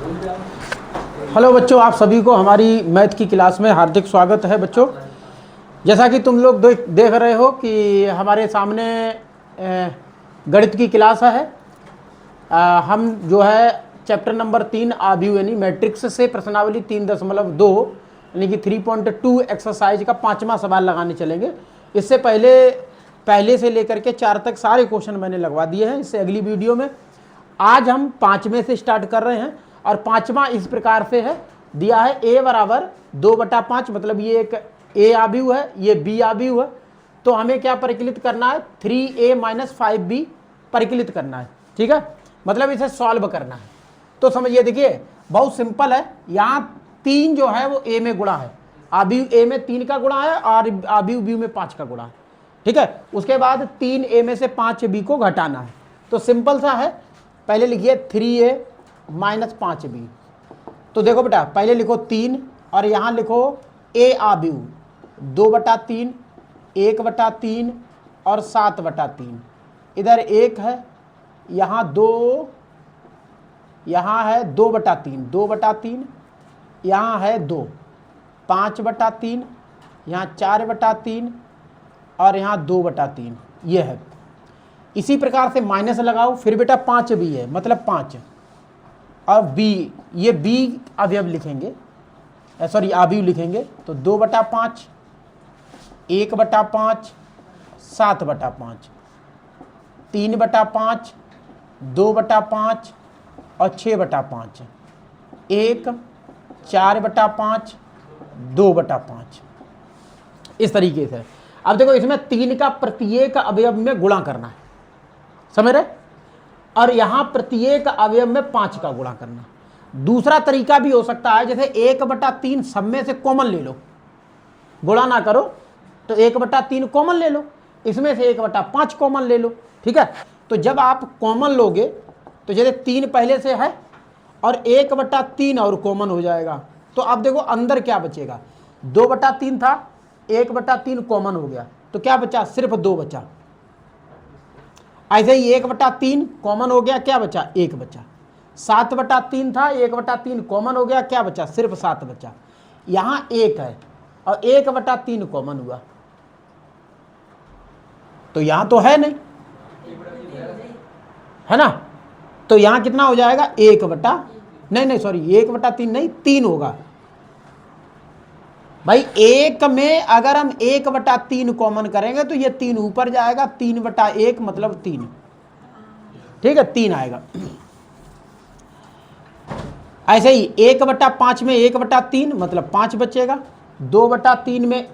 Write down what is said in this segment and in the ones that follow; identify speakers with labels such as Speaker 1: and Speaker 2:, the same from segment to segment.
Speaker 1: Hello बच्चों, आप सभी को हमारी मैथ की क्लास में हार्दिक स्वागत है। बच्चों, जैसा कि तुम लोग देख रहे हो कि हमारे सामने गणित की क्लास है। हम जो है चैप्टर नंबर 3 आव्यूह यानी मैट्रिक्स से प्रश्नावली 3.2 यानी कि 3.2 एक्सरसाइज का 5वां सवाल लगाने चलेंगे। इससे पहले से लेकर के 4 तक सारे क्वेश्चन मैंने लगवा दिए हैं। इससे अगली वीडियो में आज हम 5वें से स्टार्ट कर रहे हैं और 5वां इस प्रकार से है, दिया है a बराबर 2/5, मतलब ये एक a आव्यूह है, ये b आव्यूह है। तो हमें क्या परिकलित करना है, 3a - 5b परिकलित करना है। ठीक है, मतलब इसे सॉल्व करना है। तो समझिए, देखिए बहुत सिंपल है। यहाँ 3 जो है वो a में गुणा है, आव्यूह a में 3 का गुणा है और आव्यूह b में 5 का गुणा है। ठीक है, उसके बाद 3a में से 5b को घटाना है। तो सिंपल सा है, पहले लिखिए 3a - 5b। तो देखो बेटा, पहले लिखो 3 और यहाँ लिखो a आव्यूह 2/3, 1/3 और 7/3। इधर 1 है, यहाँ 2, यहाँ है 2/3, 2/3, यहाँ है 2, 5/3, यहाँ 4/3 और यहाँ 2/3, ये है। इसी प्रकार से माइनस लगाओ, फिर बेटा 5b है, मतलब 5 और b, ये b अवयव लिखेंगे, सॉरी आव्यूह लिखेंगे। तो 2/5, 1/5, 7/5, 3/5, 2/5 और 6/5, 1, 4/5, 2/5, इस तरीके से। अब देखो, इसमें 3 का प्रत्येक अवयव में गुणा करना है, समझ रहे, और यहां प्रत्येक अवयव में 5 का गुणा करना। दूसरा तरीका भी हो सकता है, जैसे 1/3 सब में से कॉमन ले लो, गुणा ना करो तो 1/3 कॉमन ले लो, इसमें से 1/5 कॉमन ले लो। ठीक है, तो जब आप कॉमन लोगे तो जैसे 3 पहले से है और 1/3 और कॉमन हो जाएगा। तो अब देखो अंदर क्या बचेगा, 2/3 था, 1/3 कॉमन हो गया, तो क्या बचा, सिर्फ 2 बचा। ऐसे ही 1/3 कॉमन हो गया, क्या बचा, 1 बचा। 7/3 था, 1/3 कॉमन हो गया, क्या बचा, सिर्फ 7 बचा। यहां 1 है और 1/3 कॉमन हुआ, तो यहां तो है नहीं, है ना। तो यहां कितना हो जाएगा, 1/3 नहीं, 3 होगा भाई। 1 में अगर हम 1/3 कॉमन करेंगे तो ये 3 ऊपर जाएगा, 3/1 मतलब 3। ठीक है, 3 आएगा। ऐसे ही 1/5 में 1/3 मतलब 5 बचेगा। 2/3 में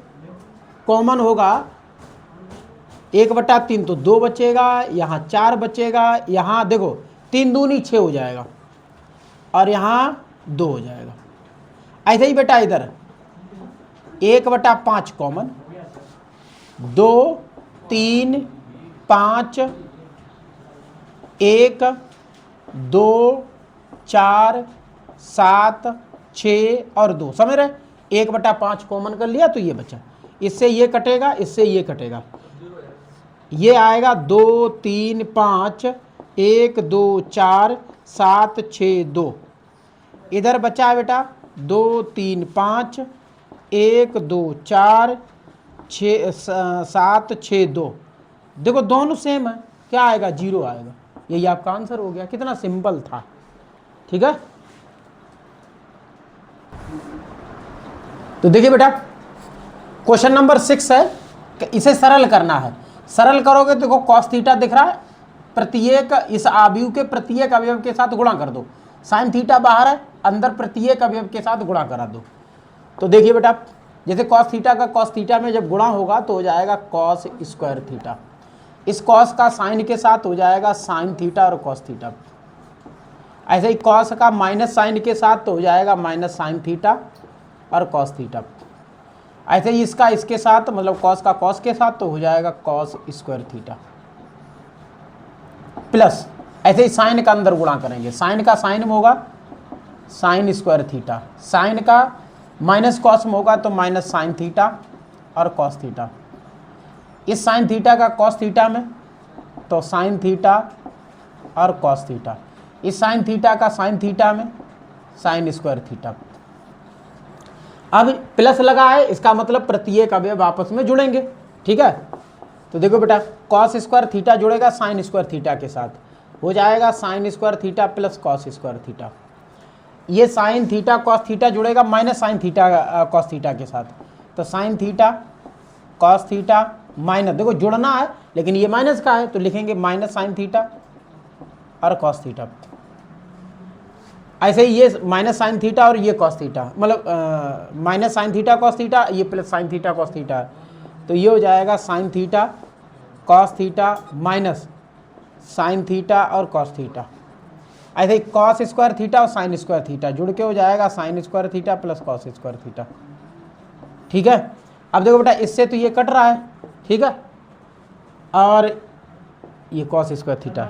Speaker 1: कॉमन होगा 1/3 तो 2 बचेगा, यहाँ 4 बचेगा, यहाँ देखो 3 दूनी 6 हो जाएगा और यहाँ 2 हो जाएगा। ऐसे ही बेटा इधर 1/5 कॉमन, 2, 3, 5, 1, 2, 4, 7, 6 और 2, समझ रहे। 1/5 कॉमन कर लिया तो ये बचा, इससे ये कटेगा, इससे ये कटेगा, ये आएगा 2, 3, 5, 1, 2, 4, 7, 6, 2। इधर बचा बेटा 2, 3, 5, 1, 2, 4, 6, 7, 6, 2। देखो दोनों सेम है, क्या आएगा, 0 आएगा। यही आपका आंसर हो गया। कितना सिंपल था। ठीक है, तो देखिए बेटा, क्वेश्चन नंबर 6 है कि इसे सरल करना है। सरल करोगे तो देखो cos थीटा दिख रहा है, प्रत्येक इस आव्यूह के प्रत्येक अवयव के साथ गुणा कर दो। साइन थीटा बाहर है, अंदर प्रत्येक अवयव के साथ गुणा करा दो। तो देखिए बेटा, जैसे cos थीटा का cos थीटा में जब गुणा होगा तो हो जाएगा cos स्क्वायर थीटा, इस cos का साइन के साथ हो जाएगा साइन थीटा और cos थीटा। ऐसे ही cos का माइनस साइन के साथ तो हो जाएगा माइनस साइन थीटा और cos थीटा। ऐसे ही इसका इसके साथ, मतलब cos का cos के साथ तो हो जाएगा cos स्क्वायर थीटा, प्लस ऐसे ही साइन का अंदर गुणा करेंगे, साइन का साइन में होगा साइन स्क्वायर थीटा, साइन का माइनस कॉस में होगा तो माइनस साइन थीटा और कॉस थीटा। इस साइन थीटा का कॉस थीटा में तो साइन थीटा और कॉस थीटा, इस साइन थीटा का साइन थीटा में साइन स्क्वायर थीटा। अब प्लस लगा है, इसका मतलब प्रत्येक अवयव आपस में जुड़ेंगे। ठीक है, तो देखो बेटा कॉस स्क्वायर थीटा जुड़ेगा साइन स्क्वायर थीटा के साथ, हो जाएगा sine square theta plus cos square theta. ये साइन थीटा कॉस थीटा जुड़ेगा minus sine theta cos theta के साथ, तो sign theta cos theta minus, देखो जुड़ना है लेकिन ये माइनस का है तो लिखेंगे माइनस साइन थीटा और कॉस थीटा। ऐसे ही ये माइनस साइन थीटा और ये कॉस थीटा, मतलब minus sine theta cos theta, ये plus sine theta cos theta, तो ये हो जाएगा sine theta cos theta minus sine theta और कॉस थीटा। ऐसे ही कॉस स्क्वायर थीटा और साइन स्क्वायर थीटा जुड़ के हो जाएगा sine square theta plus cos square theta. ठीक है, अब देखो बेटा इससे तो ये कट रहा है, ठीक है, और ये कॉस स्क्वायर थीटा,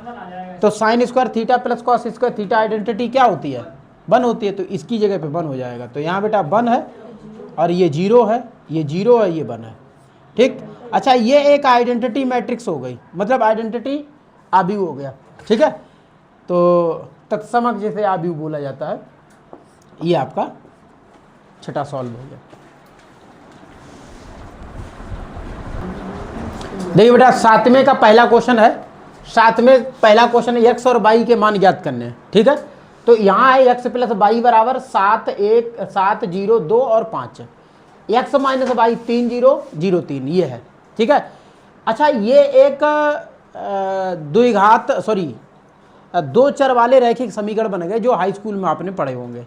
Speaker 1: तो sign square theta plus cos square theta identity क्या होती है, 1 होती है, तो इसकी जगह पे 1 हो जाएगा। तो यहाँ बेटा 1 है और ये 0 है, ये 0 है, ये 1 है। ठीक, अच्छा ये एक आइडेंटिटी मैट्रिक्स हो गई, मतलब आइडेंटिटी आव्यूह हो गया। ठीक है, तो तत्समक जैसे आव्यूह बोला जाता है, ये आपका छठा सॉल्व हो गया। देखिए बेटा 7वें का पहला क्वेश्चन है, 7वें पहला क्वेश्चन है x और y के मान ज्ञात करने हैं। ठीक है, तो यहाँ है x प्लस वाई बराबर 7, 1, 7, 0, 2 और 5, x माइनस वाई 3, 0, 0, 3 ये है। ठीक है, अच्छा ये एक द्विघात सॉरी 2 चर वाले रैखिक समीकरण बन गए जो हाई स्कूल में आपने पढ़े होंगे।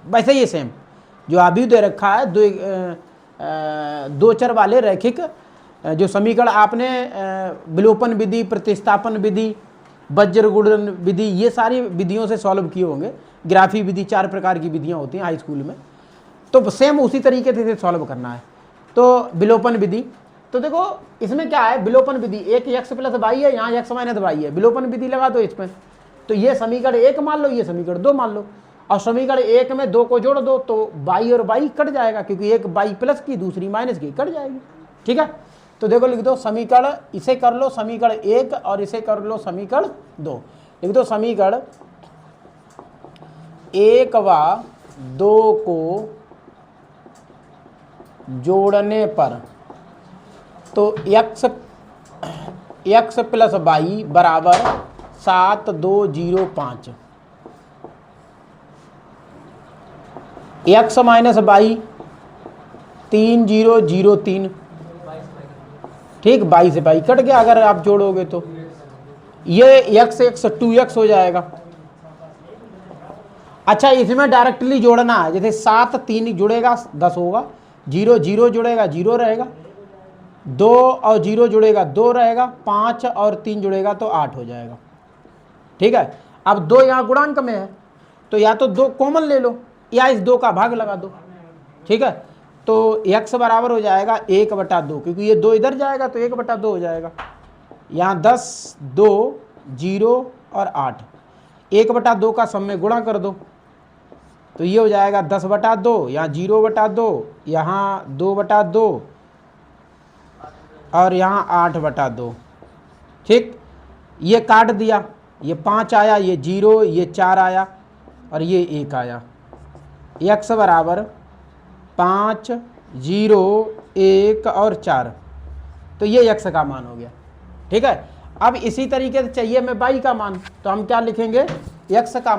Speaker 1: वैसे ये सेम जो अभी दे रखा है 2 चर वाले रैखिक जो समीकरण आपने विलोपन विधि, प्रतिस्थापन विधि, वज्र गुणन विधि, ये सारी विधियों से सॉल्व किए होंगे। ग्राफी विधि 4 प्रकार की विधियां होती हैं हाई स्कूल में, तो सेम उसी तरीके से सॉल्व करना है। तो विलोपन विधि, तो देखो इसमें क्या है, विलोपन विधि एक x प्लस वाई है, यहाँ x माइनस वाई है, विलोपन विधि लगा दो इसमें, तो ये समीकरण 1 मान लो, ये समीकरण 2 मान लो, और समीकरण 1 में 2 को जोड़ दो तो y और y कट जाएगा, क्योंकि एक y प्लस की दूसरी माइनस की कट जाएगी। ठीक है, तो देखो लिख दो समीकरण, इसे कर लो समीकरण 1 और इसे कर लो समीकरण 2। लिख दो समीकरण 1 व 2 को जोड़ने पर तो x प्लस वाई बराबर 7, 2, 0, 5, x माइनस वाई 3, 0, 0, 3। ठीक, 22 से 22 कट गया अगर आप जोड़ोगे तो, ये x 2x हो जाएगा। अच्छा इसमें डायरेक्टली जोड़ना है, जैसे 7, 3 जुड़ेगा 10 होगा, 0, 0 जुड़ेगा 0 रहेगा, 2 और 0 जुड़ेगा 2 रहेगा, 5 और 3 जुड़ेगा तो 8 हो जाएगा। ठीक है, अब 2 यहाँ गुणांक में है तो या तो 2 कॉमन ले लो या इस 2 का भाग लगा दो। ठीक है, तो x बराबर हो जाएगा 1/2, क्योंकि ये 2 इधर जाएगा तो 1/2 हो जाएगा। यहाँ 10, 2, 0 और 8, 1/2 का सब में गुणा कर दो तो ये हो जाएगा 10/2, यहाँ 0/2, यहाँ 2/2 और यहाँ 8/2। ठीक, ये काट दिया, ये 5 आया, ये 0, ये 4 आया और ये 1 आया। x बराबर 5, 0, 1 और 4, तो ये x का मान हो गया। ठीक है, अब इसी तरीके से चाहिए मैं y का मान, तो हम क्या लिखेंगे, x का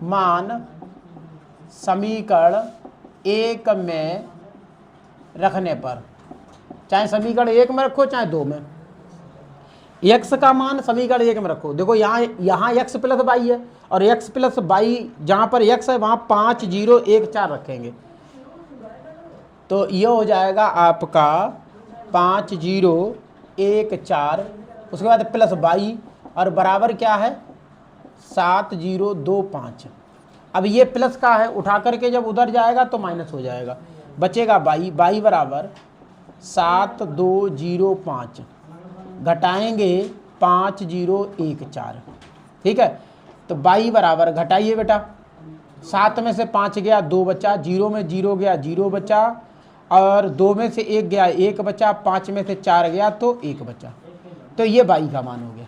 Speaker 1: मान समीकरण 1 में रखने पर, चाहे समीकरण 1 में रखो चाहे 2 में, x का मान समीकरण 1 में रखो। देखो यहाँ x प्लस वाई है और x प्लस वाई जहाँ पर x है वहाँ 5, 0, 1, 4 रखेंगे, तो ये हो जाएगा आपका 5, 0, 1, 4, उसके बाद प्लस वाई और बराबर क्या है 7, 0, 2, 5। अब ये प्लस का है, उठा करके जब उधर जाएगा तो माइनस हो जाएगा, बचेगा वाई बराबर 7, 2, 0, 5, घटाएंगे 5, 0, 1, 4। ठीक है, तो वाई बराबर घटाइए बेटा, 7 में से 5 गया 2 बचा, 0 में 0 गया 0 बचा, और 2 में से 1 गया 1 बचा, 5 में से 4 गया तो 1 बचा, तो ये वाई का मान हो गया।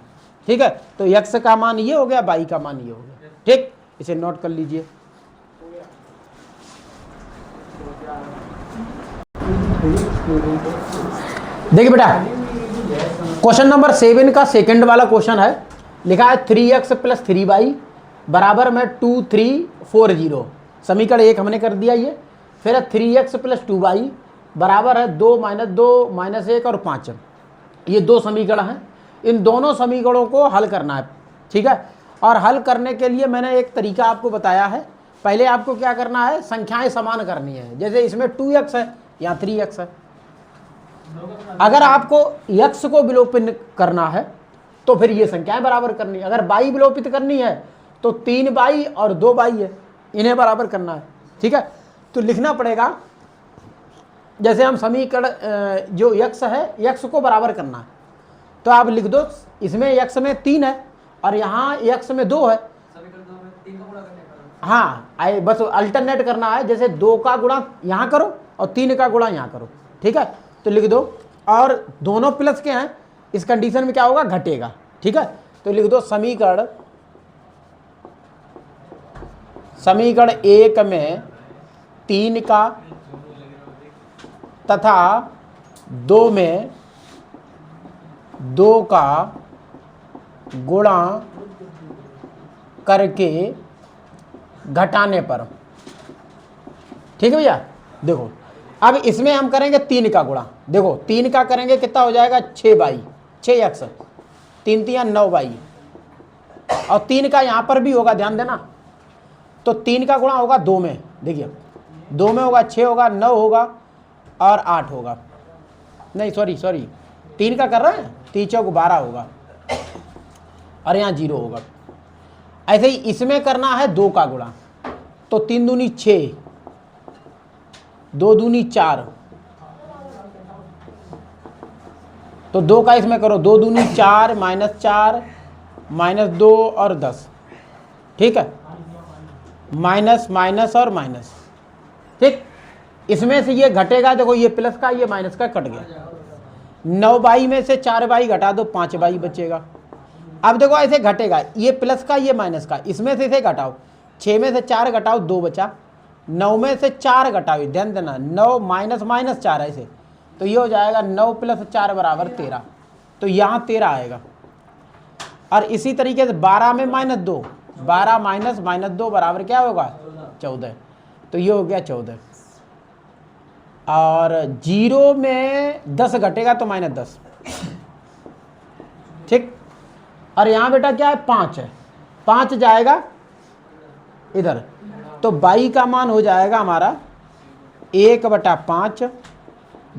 Speaker 1: ठीक है, तो x का मान ये हो गया, वाई का मान ये हो गया। ठीक, इसे नोट कर लीजिए। देखिए बेटा, क्वेश्चन नंबर 7 का सेकंड वाला क्वेश्चन है। लिखा है 3x प्लस 3y बराबर में 2340। समीकरण 1 हमने कर दिया ये। फिर 3x प्लस 2y बराबर है 2 माइनस 1 और 5। ये दो समीकरण हैं। इन दोनों समीकरणों को हल करना है, ठीक है। और हल करने के लिए मैंने एक तरीका आपको बताया है। पहले आपको क्या करना है, संख्याएं समान करनी है। जैसे इसमें 2x है, यहाँ 3x है। अगर आपको x को विलोपित करना है तो फिर ये संख्याएं बराबर करनी है। अगर y विलोपित करनी है तो 3y और 2y है, इन्हें बराबर करना है, ठीक है। तो लिखना पड़ेगा, जैसे हम समीकरण जो x है, x को बराबर करना है तो आप लिख दो, इसमें x में 3 है और यहाँ x में 2 है। हाँ, बस अल्टरनेट करना है। जैसे 2 का गुणा यहाँ करो और 3 का गुणा यहाँ करो, ठीक है। तो लिख दो, और दोनों प्लस के हैं, इस कंडीशन में क्या होगा, घटेगा, ठीक है। तो लिख दो समीकरण 1 में 3 का तथा 2 में 2 का गुणा करके घटाने पर, ठीक है भैया। देखो अब इसमें हम करेंगे 3 का गुणा। देखो 3 का करेंगे कितना हो जाएगा, 6y, 6x, 3 3 9y, और 3 का यहाँ पर भी होगा, ध्यान देना। तो 3 का गुणा होगा 2 में, देखिए 2 में होगा 6 होगा, 9 होगा और 8 होगा। नहीं सॉरी 3 का कर रहे हैं, 3 चौक 12 होगा और यहाँ 0 होगा। ऐसे ही इसमें करना है 2 का गुणा। तो 3 दूनी 6, 2 दूनी 4, तो 2 का इसमें करो, 2 दूनी 4 -4 -2 और 10, ठीक है। माइनस माइनस और माइनस, ठीक। इसमें से ये घटेगा, देखो ये प्लस का ये माइनस का कट गया। 9y में से 4y घटा दो, 5y बचेगा। अब देखो ऐसे घटेगा, ये प्लस का ये माइनस का, इसमें से इसे घटाओ, 6 में से 4 घटाओ 2 बचा, 9 में से 4 घटाओ, ध्यान देना 9 माइनस माइनस 4 ऐसे, तो ये हो जाएगा 9 + 4 बराबर 13। तो यहाँ 13 आएगा। और इसी तरीके से 12 में -2, 12 माइनस -2 बराबर क्या होगा, 14। तो ये हो गया 14। और 0 में 10 घटेगा तो -10, ठीक। और यहाँ बेटा क्या है, 5 है, 5 जाएगा इधर, तो y का मान हो जाएगा हमारा 1/5,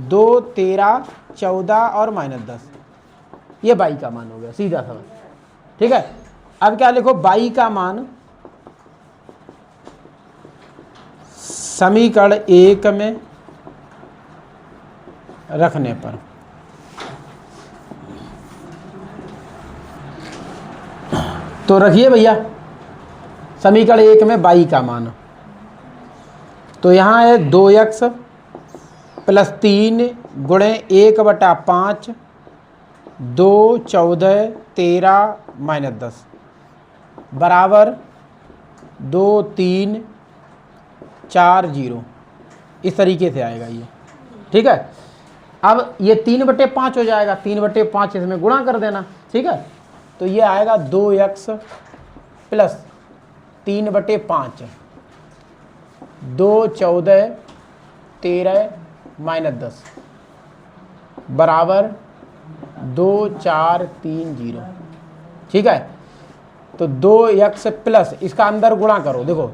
Speaker 1: 2 13 14 और -10। ये y का मान हो गया, सीधा समझ, ठीक है। अब क्या लिखो, y का मान समीकरण 1 में रखने पर, तो रखिए भैया समीकरण 1 में y का मान। तो यहाँ है 2x + 3 गुणे 1/5, 2 14 13 -10 बराबर 2 3 4 0। इस तरीके से आएगा ये, ठीक है। अब ये 3/5 हो जाएगा, 3/5 इसमें गुणा कर देना, ठीक है। तो ये आएगा 2x + 3/5, 2 14 13 -10 बराबर 2 4 3 0, ठीक है। तो 2x प्लस इसका अंदर गुणा करो, देखो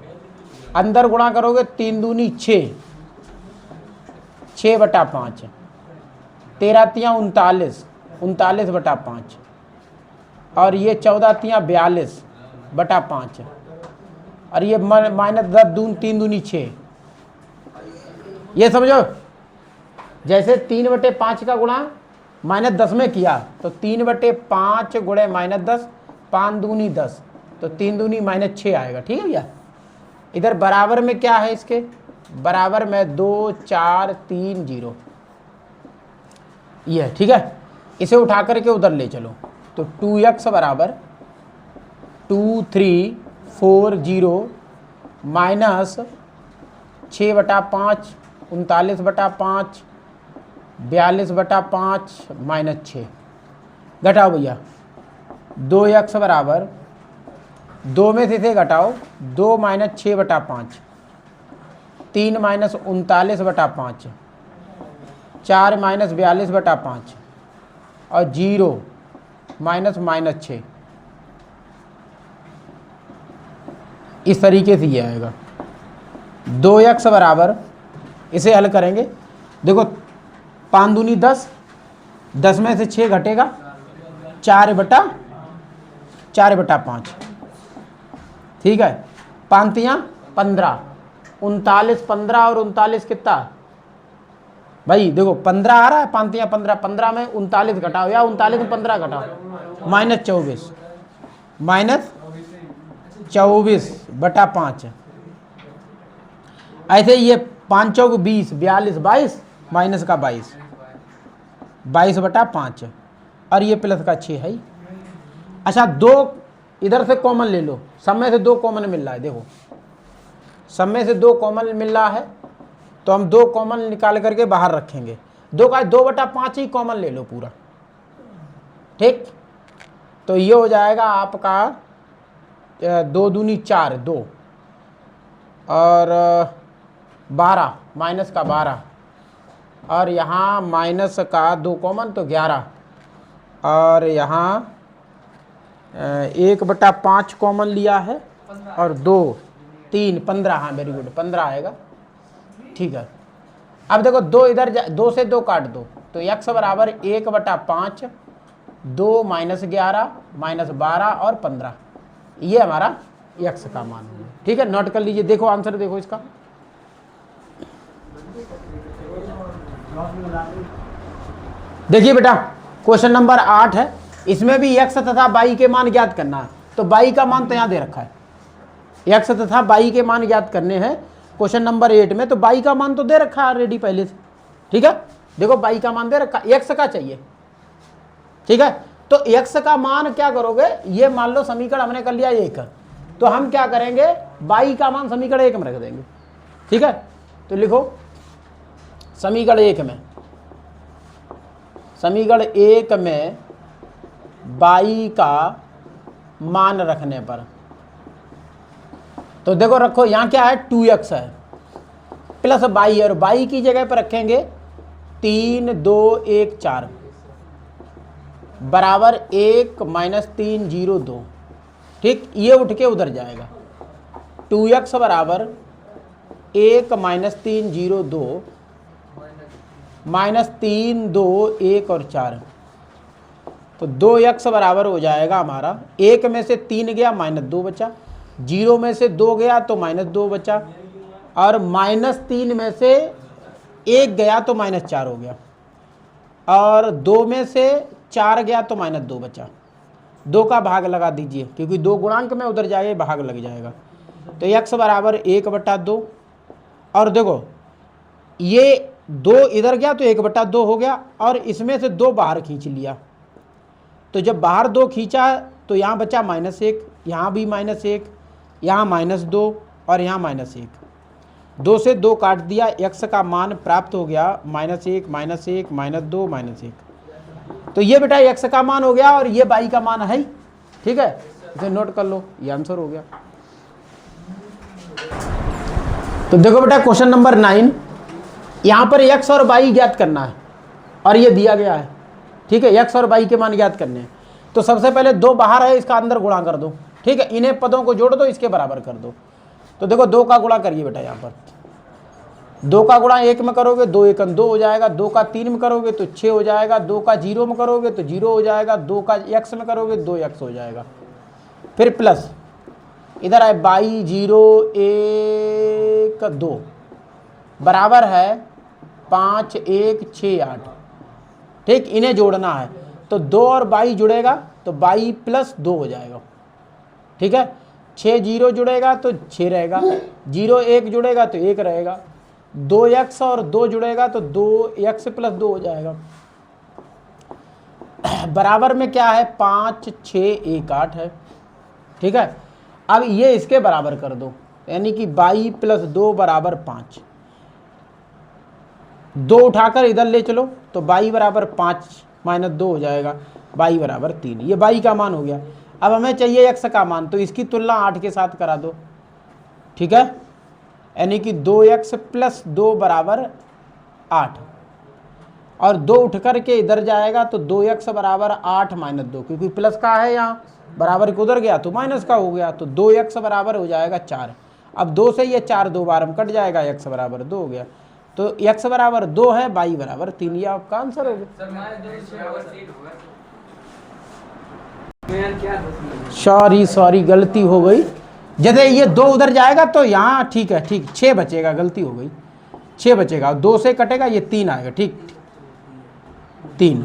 Speaker 1: अंदर गुणा करोगे 3 दूनी 6, 6/5, 13 तियाँ 39, 39/5, और ये 14 तियाँ 42/5, और ये -10 दून 3 दूनी 6। ये समझो, जैसे 3/5 का गुणा -10 में किया तो 3/5 गुणे -10, 5 दूनी 10, तो 3 दूनी -6 आएगा, ठीक है भैया। इधर बराबर में क्या है, इसके बराबर में 2 4 3 0, ये ठीक है। इसे उठा करके उधर ले चलो, तो 2x बराबर 2 3 40 माइनस 6/5 39/5 42/5 माइनस 6। घटाओ भैया। 2x बराबर 2 में से इसे घटाओ, 2 माइनस 6/5 3 माइनस 39/5 4 माइनस 42/5 और 0 माइनस -6। इस तरीके से ये आएगा। 2x बराबर, इसे हल करेंगे, देखो 5 दूनी 10, 10 में से 6 घटेगा 4/5, ठीक है। 5 तियाँ 15, 39 15 और 39 कितना भाई, देखो 15 आ रहा है, 5 तियाँ 15, 15 में 39 घटाओ या 39 में 15 घटाओ, -24 -24/5। ऐसे ये 5 चौक 20, 42 22 माइनस का 22, 22/5 और ये प्लस का 6 है। अच्छा, 2 इधर से कॉमन ले लो, सब में से 2 कॉमन मिल रहा है। देखो सब में से 2 कॉमन मिल रहा है, तो हम 2 कॉमन निकाल करके बाहर रखेंगे। 2 का 2/5 ही कॉमन ले लो पूरा, ठीक। तो ये हो जाएगा आपका 2 दूनी 4, 2 और 12 माइनस का 12 और यहाँ माइनस का 2 कॉमन तो 11 और यहाँ 1/5 कॉमन लिया है और 2 3 15, हाँ वेरी गुड 15 आएगा, ठीक है। अब देखो 2 इधर 2 से 2 काट दो, तो x बराबर 1/5 2 माइनस 11 माइनस 12 और 15, ये हमारा x का मान होगा, ठीक है। नोट कर लीजिए, देखो आंसर देखो इसका। देखिए बेटा क्वेश्चन नंबर 8 है, इसमें भी x तथा y के मान ज्ञात करना है। तो y का मान तो यहाँ दे रखा है, x तथा y के मान ज्ञात करने हैं क्वेश्चन नंबर 8 में। तो y का मान तो दे रखा है ऑलरेडी पहले से, ठीक है। देखो y का मान दे रखा, x का चाहिए, ठीक है। तो x का मान क्या करोगे, ये मान लो समीकरण हमने कर लिया 1, तो हम क्या करेंगे, y का मान समीकरण 1 में रख देंगे, ठीक है। तो लिखो समीकरण 1 में, समीकरण 1 में y का मान रखने पर, तो देखो रखो, यहाँ क्या है 2x है प्लस y, और y की जगह पर रखेंगे 3 2 1 4 बराबर 1 माइनस 3 0 2, ठीक। ये उठ के उधर जाएगा, 2x बराबर 1 माइनस 3 0 2 माइनस 3 2 1 और 4, तो 2x बराबर हो जाएगा हमारा, 1 में से 3 गया -2 बचा, 0 में से 2 गया तो -2 बचा, और -3 में से 1 गया तो -4 हो गया, और 2 में से 4 गया तो -2 बचा। 2 का भाग लगा दीजिए, क्योंकि 2 गुणांक में उधर जाए भाग लग जाएगा। तो x बराबर 1/2, और देखो ये 2 इधर गया तो 1/2 हो गया, और इसमें से 2 बाहर खींच लिया, तो जब बाहर 2 खींचा तो यहाँ बचा -1, यहाँ भी -1, यहाँ -2 और यहाँ -1, 2 से 2 काट दिया, x का मान प्राप्त हो गया -1 -1 -2 -1। तो ये बेटा x का मान हो गया, और ये y का मान है, ठीक है। इसे नोट कर लो, ये आंसर हो गया। तो देखो बेटा क्वेश्चन नंबर 9, यहाँ पर x और y ज्ञात करना है, और ये दिया गया है, ठीक है। x और y के मान ज्ञात करने हैं, तो सबसे पहले 2 बाहर है, इसका अंदर गुणा कर दो, ठीक है। इन्हें पदों को जोड़ दो, इसके बराबर कर दो। तो देखो 2 का गुणा करिए बेटा, यहाँ पर 2 का गुणा 1 में करोगे 2 1 2 हो जाएगा, 2 का 3 में करोगे तो 6 हो जाएगा, 2 का 0 में करोगे तो 0 हो जाएगा, 2 का x में करोगे 2x हो जाएगा, फिर प्लस इधर आए 22 0 1 2 बराबर है 5 1 6 8, ठीक। इन्हें जोड़ना है, तो 2 और 22 जुड़ेगा तो 22 + 2 हो जाएगा, ठीक है। 6 0 जुड़ेगा तो 6 रहेगा, 0 1 जुड़ेगा तो 1 रहेगा, 2x और 2 जुड़ेगा तो 2x + 2 हो जाएगा, बराबर में क्या है 5 6 1 8 है, ठीक है। अब ये इसके बराबर कर दो, यानी कि बाई प्लस 2 बराबर 5। 2 उठाकर इधर ले चलो तो बाई बराबर 5 माइनस 2 हो जाएगा, बाई बराबर 3। ये बाई का मान हो गया। अब हमें चाहिए एक्स का मान, तो इसकी तुलना 8 के साथ करा दो, ठीक है, यानी कि 2x प्लस 2 बराबर 8। और 2 उठ करके इधर जाएगा तो 2x बराबर 8 माइनस 2, क्योंकि प्लस का है यहाँ, बराबर को उधर गया तो माइनस का हो गया, तो 2x बराबर हो जाएगा 4। अब 2 से ये 4 2 बार में कट जाएगा, x बराबर 2 हो गया। तो x बराबर 2 है, y बराबर 3। ये आपका आंसर हो गया। सॉरी गलती हो गई। जैसे ये 2 उधर जाएगा तो यहाँ ठीक है, ठीक 6 बचेगा, गलती हो गई, 6 बचेगा, 2 से कटेगा, ये 3 आएगा, ठीक 3।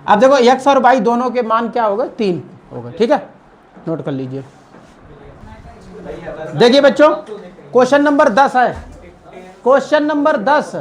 Speaker 1: अब देखो x और y दोनों के मान क्या हो गए, 3 हो गए, ठीक है, नोट कर लीजिए। देखिए बच्चों, क्वेश्चन नंबर 10 है, क्वेश्चन नंबर 10।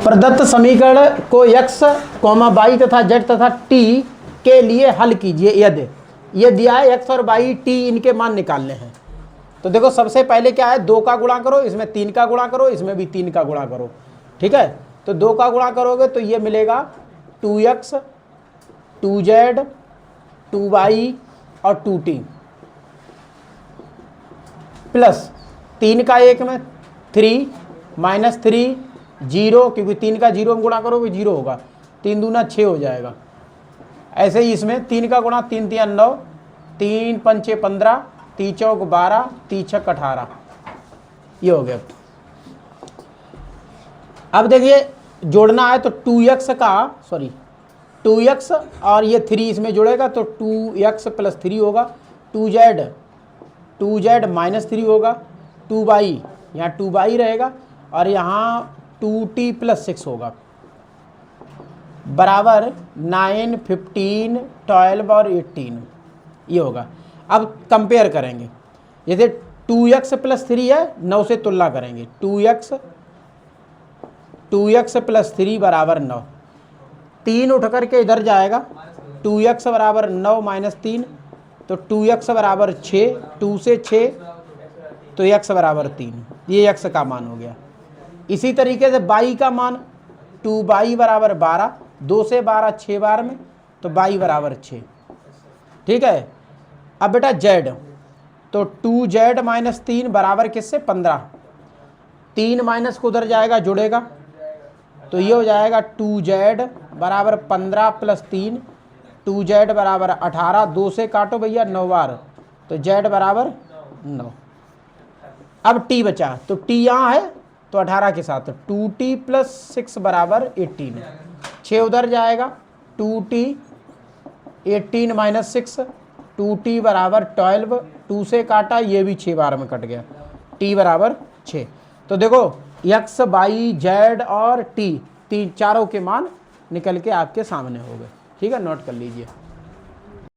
Speaker 1: प्रदत्त समीकरण को x, y तथा z तथा t के लिए हल कीजिए। यदि ये दिया है x और y t, इनके मान निकालने हैं। तो देखो सबसे पहले क्या है, 2 का गुणा करो, इसमें 3 का गुणा करो, इसमें भी 3 का गुणा करो, ठीक है। तो 2 का गुणा करोगे तो ये मिलेगा 2x 2z 2y और 2t प्लस 3 का 1 में 3 माइनस 3 0, क्योंकि 3 का 0 में गुणा करोगे 0 होगा, 3 दूना 6 हो जाएगा। ऐसे ही इसमें 3 का गुणा 3 3 9, 3 5 15, 3 चौक 12, 3 छक 18, ये हो गया। अब देखिए जोड़ना है तो 2x और ये 3 इसमें जुड़ेगा तो 2x प्लस 3 होगा, 2z माइनस 3 होगा, 2y यहाँ 2y रहेगा और यहाँ 2t प्लस 6 होगा, बराबर 9 15 12 और 18, ये होगा। अब कंपेयर करेंगे, जैसे 2x प्लस 3 है, 9 से तुलना करेंगे, 2x प्लस 3 बराबर 9, 3 उठ करके इधर जाएगा, 2x बराबर 9 माइनस 3, तो 2x बराबर 6, 2 से 6 तो x बराबर 3, ये x का मान हो गया। इसी तरीके से y का मान, 2y बराबर 12, 2 से 12 6 बार में, तो y बराबर 6, ठीक है। अब बेटा z, तो 2z माइनस 3 बराबर किससे, 15, 3 माइनस को उधर जाएगा जुड़ेगा, तो ये हो जाएगा 2z बराबर 15 प्लस 3, 2z बराबर 18, 2 से काटो भैया 9 बार, तो z बराबर 9। अब t बचा, तो t यहाँ है तो 18 के साथ, 2t प्लस 6 बराबर 18, 6 उधर जाएगा, 2t 18 माइनस 6, 2t बराबर 12, 2 से काटा, ये भी 6 बार में कट गया, t बराबर 6। तो देखो x y z और t, तीन चारों के मान निकल के आपके सामने हो गए, ठीक है, नोट कर लीजिए।